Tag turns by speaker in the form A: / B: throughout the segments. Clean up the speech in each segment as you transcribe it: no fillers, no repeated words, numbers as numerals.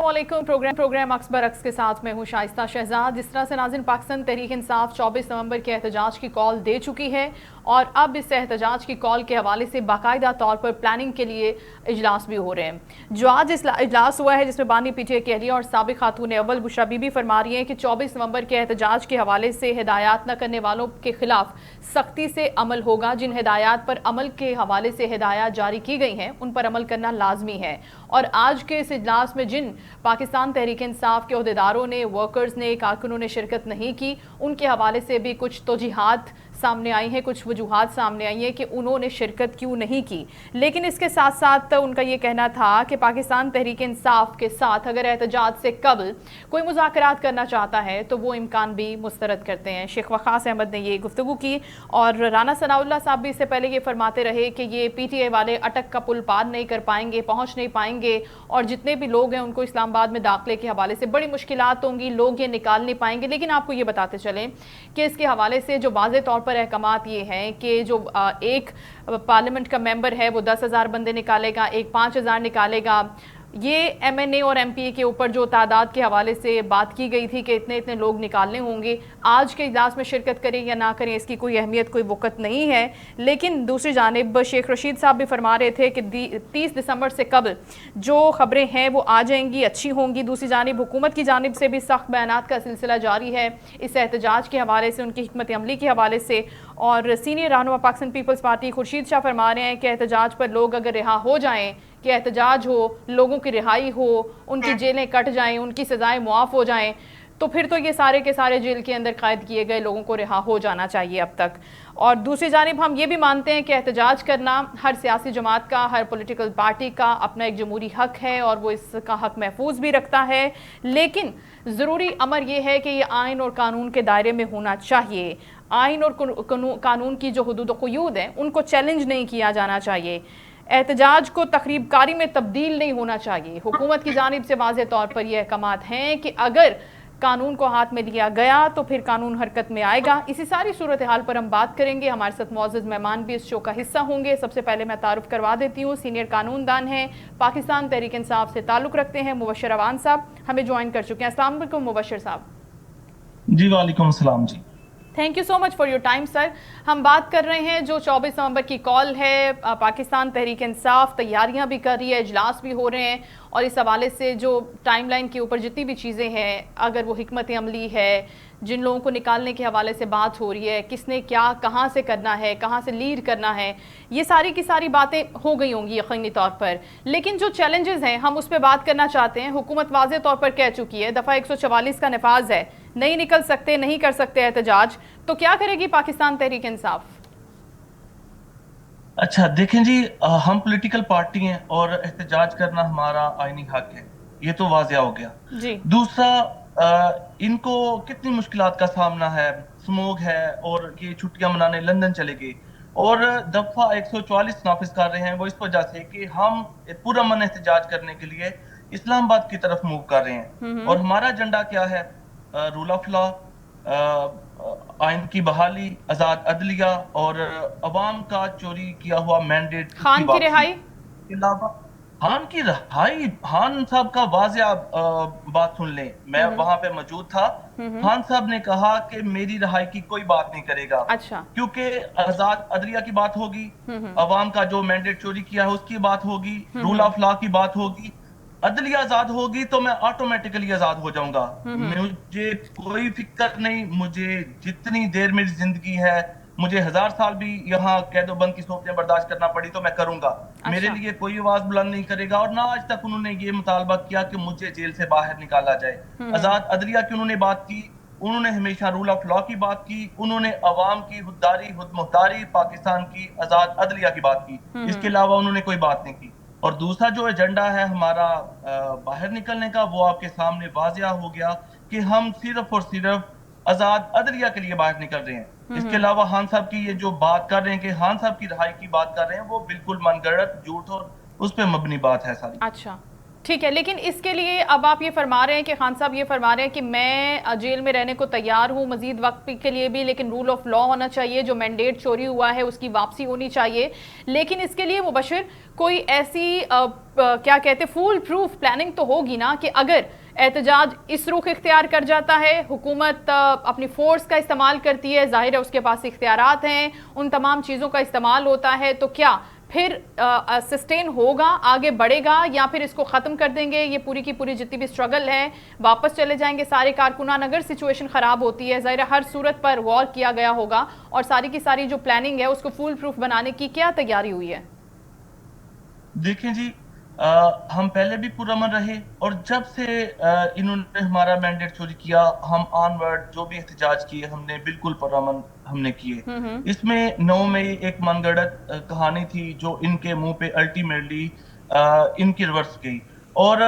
A: अस्सलामुअलैकुम। प्रोग्राम अक्स बरक्स के साथ मैं हूँ शाइस्ता शहजाद। जिस तरह से नाज़रीन पाकिस्तान तहरीक इंसाफ 24 नवंबर के एहतजाज की कॉल दे चुकी है और अब इस एहतजाज की कॉल के हवाले से बाकायदा तौर पर प्लानिंग के लिए इजलास भी हो रहे हैं। जो आज इजलास हुआ है जिसमें बानी पीटीआई की अहलिया और साबिक खातून अव्वल बुशरा बीबी फरमा रही हैं कि 24 नवंबर के एहतजाज के हवाले से हिदायत न करने वालों के खिलाफ सख्ती से अमल होगा। जिन हिदायत पर अमल के हवाले से हिदायत जारी की गई हैं उन पर अमल करना लाजमी है। और आज के इस इजलास में जिन पाकिस्तान तहरीक इंसाफ के अहदेदारों ने, वर्कर्स ने, कारकुनों ने शिरकत नहीं की, उनके हवाले से भी कुछ तौजीहात सामने आई हैं, कुछ वजूहात सामने आई हैं कि उन्होंने शिरकत क्यों नहीं की। लेकिन इसके साथ साथ उनका ये कहना था कि पाकिस्तान तहरीक इंसाफ के साथ अगर एहतजाज से कबल कोई मुज़ाकरात करना चाहता है तो वो इम्कान भी मुस्तरद करते हैं। शेख वक़ास अहमद ने ये गुफ्तगू की और राना सनाउल्लाह साहब भी इससे पहले ये फरमाते रहे कि ये पीटीआई वाले अटक का पुल पार नहीं कर पाएंगे, पहुँच नहीं पाएंगे और जितने भी लोग हैं उनको इस्लामाबाद में दाखिले के हवाले से बड़ी मुश्किलात होंगी, लोग ये निकाल नहीं पाएंगे। लेकिन आपको ये बताते चलें कि इसके हवाले से जो वाज़ेह तौर पर अहकामात ये हैं कि जो एक पार्लियामेंट का मेंबर है वो 10,000 बंदे निकालेगा, एक 5,000 निकालेगा। ये एमएनए और एमपीए के ऊपर जो तादाद के हवाले से बात की गई थी कि इतने इतने लोग निकालने होंगे, आज के इजलास में शिरकत करें या ना करें इसकी कोई अहमियत, कोई वक़्त नहीं है। लेकिन दूसरी जानिब शेख रशीद साहब भी फरमा रहे थे कि 30 दिसंबर से कबल जो ख़बरें हैं वो आ जाएंगी, अच्छी होंगी। दूसरी जानिब हुकूमत की जानिब से भी सख्त बयानात का सिलसिला जारी है इस एहतजाज के हवाले से, उनकी हिकमत अमली के हवाले से। और सीनियर रहनुमा पाकिस्तान पीपल्स पार्टी खुर्शीद शाह फरमा रहे हैं कि एहतजाज पर लोग अगर रिहा हो जाएँ, कि एहतजाज हो, लोगों की रिहाई हो, उनकी जेलें कट जाएं, उनकी सज़ाएं मुआफ़ हो जाएं, तो फिर तो ये सारे के सारे जेल के अंदर कैद किए गए लोगों को रिहा हो जाना चाहिए अब तक। और दूसरी जानिब हम ये भी मानते हैं कि एहतजाज करना हर सियासी जमात का, हर पॉलिटिकल पार्टी का अपना एक जमहूरी हक है और वो इसका हक महफूज भी रखता है। लेकिन ज़रूरी अमर ये है कि ये आइन और कानून के दायरे में होना चाहिए। आइन और कानून की जो हुदूद और क़ुयूद हैं उनको चैलेंज नहीं किया जाना चाहिए। एहतजाज को तकरीबकारी में तब्दील नहीं होना चाहिए। हुकूमत की जानिब से वाज़ेह तौर पर यह अहकामात हैं कि अगर कानून को हाथ में लिया गया तो फिर कानून हरकत में आएगा। इसी सारी सूरत हाल पर हम बात करेंगे। हमारे साथ मौजूद मेहमान भी इस शो का हिस्सा होंगे। सबसे पहले मैं तारुफ करवा देती हूँ, सीनियर कानूनदान हैं, पाकिस्तान तहरीक इंसाफ से ताल्लुक़ रखते हैं, मुबशर अवान साहब हमें ज्वाइन कर चुके हैं। अस्सलाम वालेकुम मुबशर साहब।
B: जी वालेकुम अस्सलाम जी।
A: Thank you so much for your time sir. हम बात कर रहे हैं जो 24 नवंबर की कॉल है, पाकिस्तान तहरीक इंसाफ तैयारियां भी कर रही है, इजलास भी हो रहे हैं और इस हवाले से जो टाइमलाइन के ऊपर जितनी भी चीज़ें हैं, अगर वो हिकमत अमली है, जिन लोगों को निकालने के हवाले से बात हो रही है, किसने क्या कहाँ से करना है, कहाँ से लीड करना है, ये सारी की सारी बातें हो गई होंगी यकीनी तौर पर। लेकिन जो चैलेंजेस हैं हम उस पर बात करना चाहते हैं। हुकूमत वाज़ेह तौर पर कह चुकी है, दफ़ा 144 का नफाज है, नहीं निकल सकते, नहीं कर सकते एहतजाज, तो क्या करेगी पाकिस्तान तहरीक इंसाफ?
B: अच्छा देखें जी, हम पॉलिटिकल पार्टी हैं और एहतजाज करना हमारा आईनी हक है, ये तो वाज़ेह हो गया
A: जी।
B: दूसरा, इनको कितनी मुश्किलात का सामना है, स्मोक है और ये छुट्टियां मनाने लंदन चले गए और दफा 144 नाफिज कर रहे हैं। वो इस वजह से कि हम पुरअमन एहतजाज करने के लिए इस्लामाबाद की तरफ मूव कर रहे हैं और हमारा एजेंडा क्या है? रूल ऑफ लॉ, आइन की बहाली, आजाद अदलिया और अवाम का चोरी किया हुआ मैंडेट,
A: खान की रिहाई,
B: के अलावा खान की रिहाई। खान साहब का वाज़ेह बात सुन लें, मैं वहां पे मौजूद था। खान साहब ने कहा कि मेरी रिहाई की कोई बात नहीं करेगा।
A: अच्छा।
B: क्योंकि आजाद अदलिया की बात होगी, अवाम का जो मैंडेट चोरी किया है उसकी बात होगी, रूल ऑफ लॉ की बात होगी, अदलिया आजाद होगी तो मैं ऑटोमेटिकली आजाद हो जाऊंगा। मुझे कोई फिक्र नहीं, मुझे जितनी देर मेरी जिंदगी है, मुझे 1000 साल भी यहाँ कैदोबंद की सोचें बर्दाश्त करना पड़ी तो मैं करूंगा।
A: अच्छा।
B: मेरे लिए कोई आवाज बुलंद नहीं करेगा और ना आज तक उन्होंने ये मुतालबा किया कि मुझे जेल से बाहर निकाला जाए। आजाद अदलिया की उन्होंने बात की, उन्होंने हमेशा रूल ऑफ लॉ की बात की, उन्होंने अवाम की हुद्दारी, हुदमुख्तारी, पाकिस्तान की आजाद अदलिया की बात की, इसके अलावा उन्होंने कोई बात नहीं की। और दूसरा जो एजेंडा है हमारा बाहर निकलने का, वो आपके सामने वाज़ेह हो गया कि हम सिर्फ और सिर्फ आजाद अदलिया के लिए बाहर निकल रहे हैं। इसके अलावा खान साहब की ये जो बात कर रहे हैं कि खान साहब की रिहाई की बात कर रहे हैं, वो बिल्कुल मनगढ़ंत, झूठ और उस पर मबनी बात है सारी।
A: अच्छा। ٹھیک ہے، لیکن اس کے لیے اب آپ یہ فرما رہے ہیں کہ خان صاحب یہ فرما رہے ہیں کہ میں جیل میں رہنے کو تیار ہوں مزید وقت کے لیے بھی، لیکن رول آف لا ہونا چاہیے، جو مینڈیٹ چوری ہوا ہے اس کی واپسی ہونی چاہیے. لیکن اس کے لیے مبشر کوئی ایسی کیا کہتے فول پروف پلاننگ تو ہوگی نا کہ اگر احتجاج اس رخ اختیار کر جاتا ہے، حکومت اپنی فورس کا استعمال کرتی ہے، ظاہر ہے اس کے پاس اختیارات ہیں، ان تمام چیزوں کا استعمال ہوتا ہے، تو کیا پھر سسٹین ہوگا، آگے بڑھے گا، یا پھر اس کو ختم کر دیں گے؟ یہ پوری کی پوری جتنی بھی سٹرگل ہے واپس چلے جائیں گے سارے کارکنان؟ اگر سچویشن خراب ہوتی ہے، ظاہر ہر صورت پر غور کیا گیا ہوگا اور ساری کی ساری جو پلاننگ ہے اس کو فول پروف بنانے کی کیا تیاری ہوئی ہے؟
B: دیکھیں جی، ہم پہلے بھی پرامن رہے، اور جب سے انہوں نے ہمارا مینڈیٹ چوری کیا، ہم آن ورڈ جو بھی احتجاج کیے ہم نے بالکل پرامن ہم نے کیے. اس میں 9 مئی ایک من گڑت کہانی تھی جو ان کے منہ پہ الٹیمیٹلی ان کی ریورس گئی، اور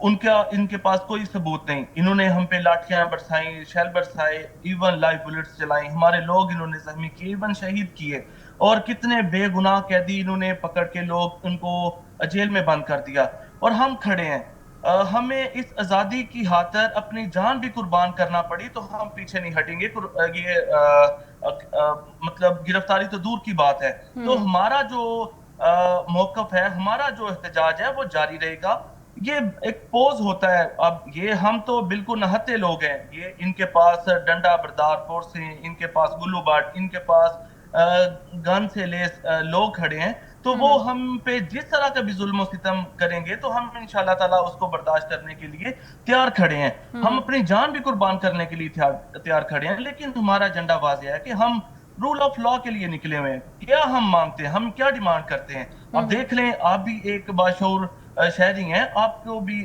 B: ان کے پاس کوئی ثبوت نہیں. انہوں نے ہم پہ لاٹھیاں برسائیں، شیل برسائے، ایون لائف بلٹس چلائیں، ہمارے لوگ انہوں نے زخمی کیے، ایون شہید کیے، اور کتنے بے گناہ قیدی انہوں نے پکڑ کے لوگ ان کو جیل میں بند کر دیا. اور ہم کھڑے ہیں، ہمیں اس آزادی کی خاطر اپنی جان بھی قربان کرنا پڑی تو ہم پیچھے نہیں ہٹیں گے. یہ مطلب گرفتاری تو دور کی بات ہے. تو ہمارا جو موقف ہے، ہمارا جو احتجاج ہے وہ جاری رہے گا. یہ ایک پوز ہوتا ہے. اب یہ ہم تو بالکل نہتے لوگ ہیں، یہ ان کے پاس ڈنڈا بردار فورسیں، ان کے پاس گلو باٹ، ان کے پاس گن سے لیس لوگ کھڑے ہیں. تو وہ ہم پہ جس طرح کا بھی ظلم و ستم کریں گے تو ہم انشاءاللہ تعالیٰ اس کو برداشت کرنے کے لیے تیار کھڑے ہیں. ہم اپنی جان بھی قربان کرنے کے لیے تیار کھڑے ہیں. لیکن ہمارا ایجنڈا واضح ہے کہ ہم رول آف لا کے لیے نکلے ہوئے ہیں. کیا ہم مانگتے ہیں، ہم کیا ڈیمانڈ کرتے ہیں؟ اب دیکھ لیں، آپ بھی ایک باشعور شہری ہیں، آپ کو بھی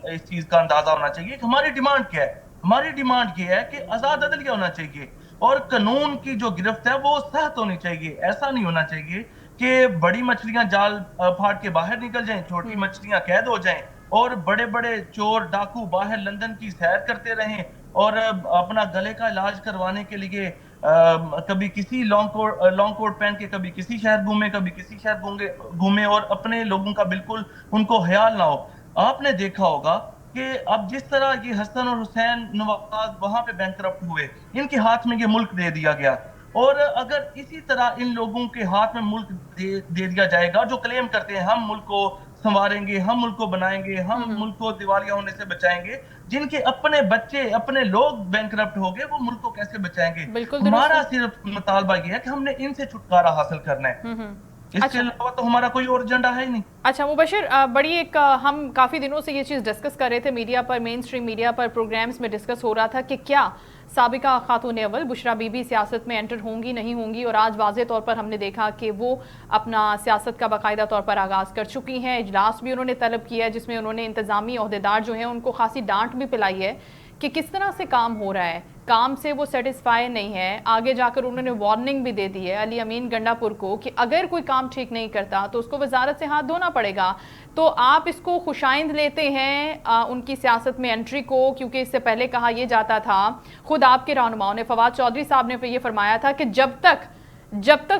B: اس چیز کا اندازہ ہونا چاہیے کہ ہماری ڈیمانڈ کیا ہے. ہماری ڈیمانڈ یہ ہے کہ آزاد عدلیہ ہونا چاہیے، اور قانون کی جو گرفت ہے وہ سخت ہونی چاہیے. ایسا نہیں ہونا چاہیے کہ بڑی مچھلیاں جال پھاڑ کے باہر نکل جائیں، چھوٹی مچھلیاں قید ہو جائیں، اور بڑے بڑے چور ڈاکو باہر لندن کی سیر کرتے رہیں، اور اپنا گلے کا علاج کروانے کے لیے کبھی کسی لانگ کوٹ پہن کے کبھی کسی شہر گھومے، کبھی کسی شہر گھومے، اور اپنے لوگوں کا بالکل ان کو خیال نہ ہو. آپ نے دیکھا ہوگا کہ اب جس طرح یہ حسن اور حسین نواز وہاں پہ بینکرپٹ ہوئے، ان کے ہاتھ میں یہ ملک دے دیا گیا. اور اگر اسی طرح ان لوگوں کے ہاتھ میں ملک دے دیا جائے گا جو کلیم کرتے ہیں ہم ملک کو سنواریں گے، ہم ملک کو بنائیں گے، ہم ملک کو دیوالیہ ہونے سے بچائیں گے، جن کے اپنے بچے اپنے لوگ بینکرپٹ ہو گئے، وہ ملک کو کیسے بچائیں گے؟ ہمارا صرف مطالبہ یہ ہے کہ ہم نے ان سے چھٹکارا حاصل کرنا ہے. اس کے علاوہ تو ہمارا کوئی اور ایجنڈا ہے ہی نہیں.
A: اچھا مبشر، بڑی ایک ہم کافی دنوں سے یہ چیز ڈسکس کر رہے تھے میڈیا پر، مین سٹریم میڈیا پر پروگرامز میں ڈسکس ہو رہا تھا کہ کیا سابقہ خاتون اول بشرا بی بی سیاست میں انٹر ہوں گی نہیں ہوں گی، اور آج واضح طور پر ہم نے دیکھا کہ وہ اپنا سیاست کا باقاعدہ طور پر آغاز کر چکی ہیں. اجلاس بھی انہوں نے طلب کیا ہے جس میں انہوں نے انتظامی عہدیدار جو ہیں ان کو خاصی ڈانٹ بھی پلائی ہے کہ کس طرح سے کام ہو رہا ہے، کام سے وہ سیٹسفائی نہیں ہے. آگے جا کر انہوں نے وارننگ بھی دے دی ہے علی امین گنڈا پور کو کہ اگر کوئی کام ٹھیک نہیں کرتا تو اس کو وزارت سے ہاتھ دھونا پڑے گا. تو آپ اس کو خوشائند لیتے ہیں ان کی سیاست میں انٹری کو؟ کیونکہ اس سے پہلے کہا یہ جاتا تھا، خود آپ کے رہنماؤں نے، فواد چودھری صاحب نے یہ فرمایا تھا کہ جب تک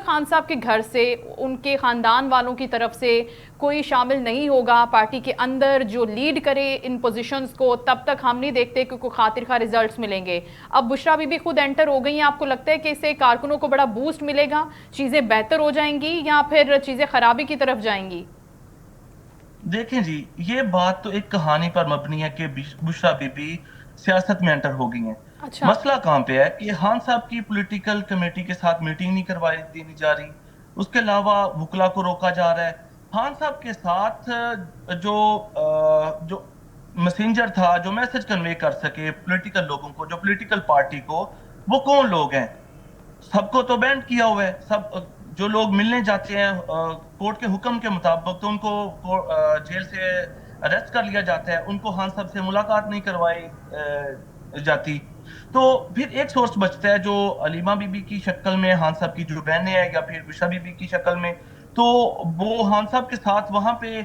A: خان صاحب کے گھر سے، ان کے خاندان والوں کی طرف سے کوئی شامل نہیں ہوگا پارٹی کے اندر جو لیڈ کرے ان پوزیشنز کو، تب تک ہم نہیں دیکھتے کہ کوئی خاطر خواہ ریزلٹس ملیں گے. اب بشرا بی بی خود انٹر ہو گئی ہیں، آپ کو لگتا ہے کہ اس سے کارکنوں کو بڑا بوسٹ ملے گا، چیزیں بہتر ہو جائیں گی، یا پھر چیزیں خرابی کی طرف جائیں گی؟
B: دیکھیں جی، یہ بات تو ایک کہانی پر مبنی ہے کہ بشرا بی بی سیاست میں انٹر ہو گئی ہیں. مسئلہ کہاں پہ ہے کہ خان صاحب کی پولیٹیکل کمیٹی کے ساتھ میٹنگ نہیں کروائی دینی جا رہی، اس کے علاوہ وکلا کو روکا جا رہا ہے. خان صاحب کے ساتھ جو میسنجر تھا جو میسج کنوے کر سکے پولیٹیکل لوگوں کو، جو پولیٹیکل پارٹی کو، وہ کون لوگ ہیں؟ سب کو تو بینڈ کیا ہوا ہے. سب جو لوگ ملنے جاتے ہیں کورٹ کے حکم کے مطابق تو ان کو جیل سے اریسٹ کر لیا جاتا ہے، ان کو خان صاحب سے ملاقات نہیں کروائی جاتی. تو پھر ایک سورس بچتا ہے جو علیمہ بی بی کی شکل میں خان صاحب کی جو بہنیں ہیں، یا پھر بشرا بی بی کی شکل میں. تو وہ خان صاحب کے ساتھ وہاں پہ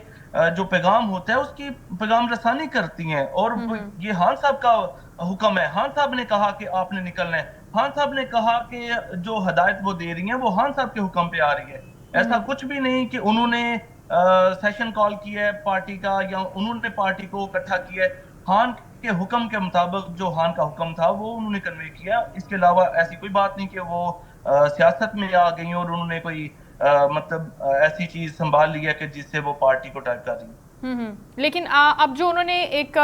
B: جو پیغام ہوتا ہے اس کی پیغام رسانی کرتی ہیں، اور یہ خان صاحب کا حکم ہے. خان صاحب نے کہا کہ آپ نے نکلنا ہے، خان صاحب نے کہا کہ جو ہدایت وہ دے رہی ہیں وہ خان صاحب کے حکم پہ آ رہی ہے. ایسا کچھ بھی نہیں کہ انہوں نے सेशन कॉल किया है पार्टी का, या उन्होंने पार्टी को इकट्ठा किया है, खान के हुक्म के मुताबिक जो खान का हुक्म था वो उन्होंने कन्वे किया। इसके अलावा ऐसी कोई बात नहीं कि वो सियासत में आ गई और उन्होंने कोई मतलब ऐसी चीज संभाल लिया कि जिससे वो पार्टी को टाइप कर रही है।
A: लेकिन अब जो उन्होंने एक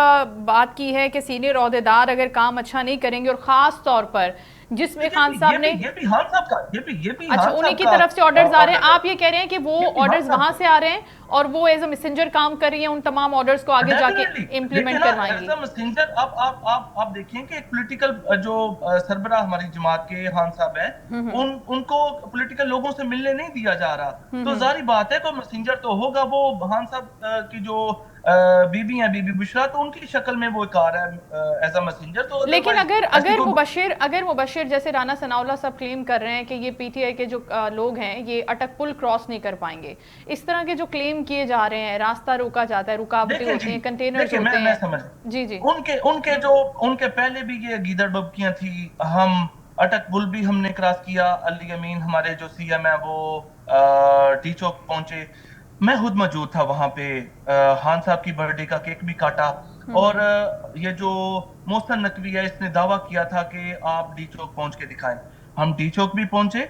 A: बात की है कि सीनियर ओहदेदार अगर काम अच्छा नहीं करेंगे, और खास तौर पर जिसमें खान साहब ने,
B: ये भी खान साहब का, ये भी
A: अच्छा
B: खान
A: उन्हीं
B: साहब
A: की
B: का
A: तरफ से ऑर्डर्स आ रहे हैं,
B: ऑर्डर है।
A: आप ये कह रहे हैं कि वो
B: ये भी खान
A: ऑर्डर्स
B: साहब
A: वहां
B: का
A: से आ रहे हैं और वो एज अ मैसेंजर काम कर रही हैं, उन तमाम ऑर्डर्स को आगे जाके
B: डेफिनेटली। देखिए
A: इम्प्लीमेंट
B: ना,
A: करवाएंगी।
B: एज अ मैसेंजर आप देखें कि एक पॉलिटिकल जो सरबराह हमारी जमात के खान साहब है, उनको पॉलिटिकल लोगों से मिलने नहीं दिया जा रहा। तो जारी बात है कोई मैसेंजर तो होगा। वो खान साहब की जो बीबी है, बीबी बुशरा, तो उनकी शक्ल में वो कार है एज अ मैसेंजर। तो
A: लेकिन
B: अदरवाइज
A: अगर मुबशिर जैसे राना सनाउल्लाह सब क्लेम कर रहे हैं कि ये पीटीआई के जो लोग हैं ये अटक पुल क्रॉस नहीं कर पाएंगे, इस तरह के जो क्लेम किए जा रहे हैं, रास्ता रोका जाता है, रुकावटें होती हैं, कंटेनर्स होते
B: मैं
A: हैं।
B: समझ,
A: जी जी।
B: उनके उनके जो उनके पहले भी ये गीदड़ बबकियां थी। हम अटक पुल भी हमने क्रॉस किया। अली अमीन हमारे जो सीएम है वो टी चौक पहुंचे, मैं खुद मौजूद था वहां पे। खान साहब की बर्थडे का केक भी काटा। और ये जो मोहसन नकवी है, इसने दावा किया था कि आप डी चौक पहुंच के दिखाएं। हम डी चौक भी पहुंचे,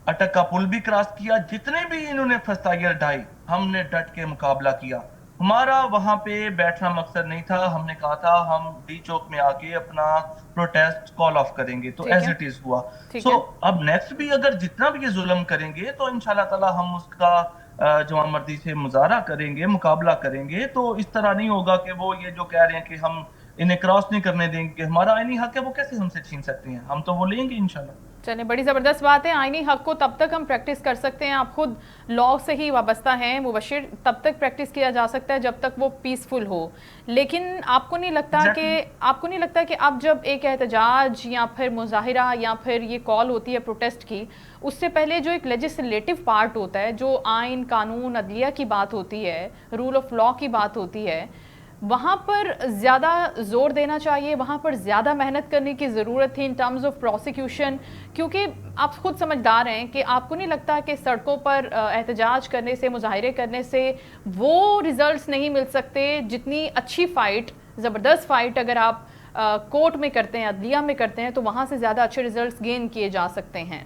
B: अटक का पुल भी क्रॉस किया। जितने भी इन्होंने फसाइल ढाई, हमने डट के मुकाबला किया। हमारा वहां पे बैठना मकसद नहीं था। हमने कहा था हम डी चौक में आके अपना प्रोटेस्ट कॉल ऑफ करेंगे, तो एज इट इज हुआ। सो अब नेक्स्ट भी अगर जितना भी ये जुल्म करेंगे तो इंशाल्लाह ताला हम उसका जवान मर्दी से मुजाहरा करेंगे, मुकाबला करेंगे। तो इस तरह नहीं होगा कि वो ये जो कह रहे हैं कि हम इन्हें क्रॉस नहीं करने देंगे, हमारा आईनी हक है, वो कैसे हमसे छीन सकते हैं? हम तो वो लेंगे इंशाल्लाह।
A: चलिए, बड़ी ज़बरदस्त बात है। आईनी हक को तब तक हम प्रैक्टिस कर सकते हैं, आप खुद लॉ से ही वाबस्ता हैं मुबशिर, तब तक प्रैक्टिस किया जा सकता है जब तक वो पीसफुल हो। लेकिन आपको नहीं लगता कि अब जब एक एहतजाज या फिर मुजाहिरा या फिर ये कॉल होती है प्रोटेस्ट की, उससे पहले जो एक लेजिस्लेटिव पार्ट होता है, जो आइन कानून अदलिया की बात होती है, रूल ऑफ लॉ की बात होती है, वहाँ पर ज़्यादा जोर देना चाहिए, वहाँ पर ज़्यादा मेहनत करने की ज़रूरत थी इन टर्म्स ऑफ प्रोसिक्यूशन? क्योंकि आप खुद समझदार हैं कि आपको नहीं लगता कि सड़कों पर एहतजाज करने से, मुजाहिरे करने से वो रिजल्ट्स नहीं मिल सकते जितनी अच्छी फ़ाइट, ज़बरदस्त फ़ाइट अगर आप कोर्ट में करते हैं, अदलिया में करते हैं, तो वहाँ से ज़्यादा अच्छे रिजल्ट्स गेन किए जा सकते हैं।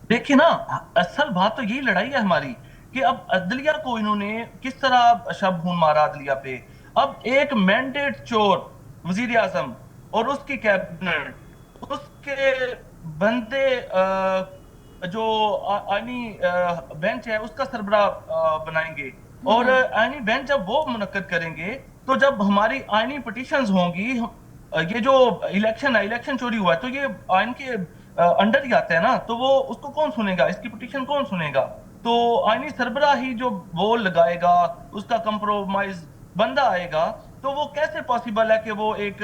B: देखिए ना, असल बात तो यही लड़ाई है हमारी कि अब अदलिया को इन्होंने किस तरह शब खून मारा अदलिया पे। अब एक मैंडेट चोर वजीर आजम और उसकी कैबिनेट, उसके बंदे जो आईनी बेंच है उसका सरबराह बनाएंगे। और आईनी बेंच जब वो मुनक्कद करेंगे, तो जब हमारी आईनी पिटीशंस होंगी, ये जो इलेक्शन है, इलेक्शन चोरी हुआ है, तो ये आइन के अंडर ही आता है ना, तो वो उसको कौन सुनेगा? इसकी पिटीशन कौन सुनेगा? तो आईनी सरबराह ही जो वो लगाएगा, उसका कंप्रोमाइज बंदा आएगा, तो वो कैसे पॉसिबल है कि वो एक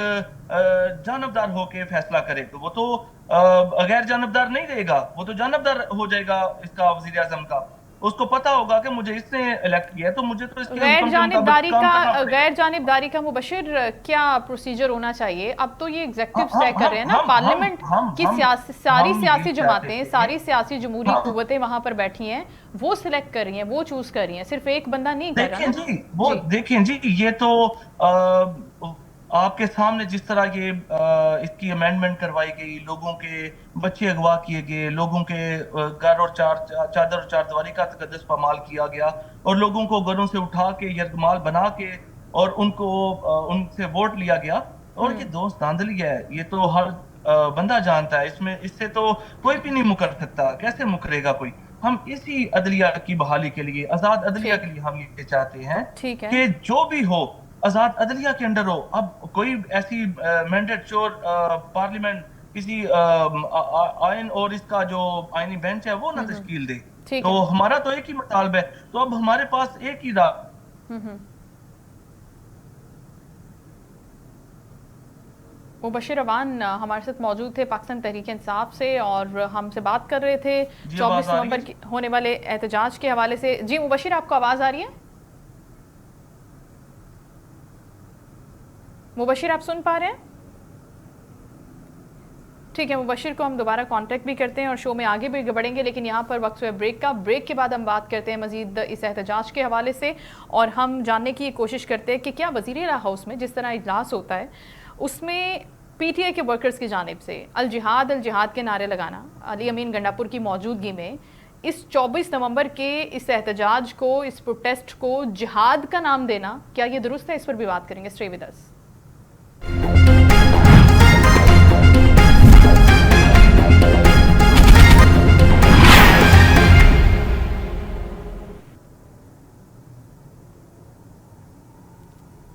B: जानबदार होके फैसला करे? तो वो तो गैर जानबदार नहीं रहेगा, वो तो जानबदार हो जाएगा इसका वजीर आजम का। उसको पता होगा कि मुझे इसने इलेक्ट किया, तो मुझे तो इसके
A: गैर
B: मुताबिक
A: जानबदारी का मुबशिर क्या प्रोसीजर होना चाहिए? अब तो ये एग्जीक्यूटिव तय कर रहे हैं ना, पार्लियामेंट की सारी सियासी जमातें, सारी सियासी जमहूरी कुव्वतें वहां पर बैठी हैं, वो सिलेक्ट कर रही हैं, वो चूज कर रही हैं, सिर्फ एक बंदा नहीं कर रहा।
B: देखें जी, ये तो आपके सामने जिस तरह ये इसकी अमेंडमेंट करवाई गई, लोगों के बच्चे अगवा किए गए, लोगों के घर और चादर और चारदीवारी का तकद्दुस पामाल किया गया, और लोगों को घरों से उठा के यरगमाल बना के और उनको उनसे वोट लिया गया। और ये दोस्त धांधली है, ये तो हर बंदा जानता है। इसमें इससे तो कोई भी नहीं मुकर सकता। कैसे मुकरेगा कोई? हम इसी अदलिया की बहाली के लिए, आजाद अदलिया के लिए हम ये चाहते हैं कि जो भी हो आजाद अदलिया के अंडर हो। अब कोई ऐसी मैंडेट चोर पार्लियामेंट किसी आइन और इसका जो आईनी बेंच है वो ना तश्कील दे। तो हमारा तो एक ही मुतालबा है, तो अब हमारे पास एक ही राह।
A: मुबशिर अवान हमारे साथ मौजूद थे पाकिस्तान तहरीक इंसाफ से, और हमसे बात कर रहे थे 24 नवंबर की होने वाले एहतजाज के हवाले से। जी मुबशिर, आपको आवाज आ रही है? मुबशिर, आप सुन पा रहे हैं? ٹھیک ہے، مبشر کو ہم دوبارہ کانٹیکٹ بھی کرتے ہیں اور شو میں آگے بھی بڑھیں گے، لیکن یہاں پر وقت ہوئے بریک کا۔ بریک کے بعد ہم بات کرتے ہیں مزید اس احتجاج کے حوالے سے، اور ہم جاننے کی کوشش کرتے ہیں کہ کیا وزیر اعلیٰ ہاؤس میں جس طرح اجلاس ہوتا ہے اس میں پی ٹی آئی کے ورکرز کی جانب سے الجہاد کے نعرے لگانا علی امین گنڈاپور کی موجودگی میں، اس 24 نومبر کے اس احتجاج کو، اس پروٹیسٹ کو جہاد کا نام دینا، کیا یہ درست ہے؟ اس پر بھی بات کریں گے۔ Stay with us.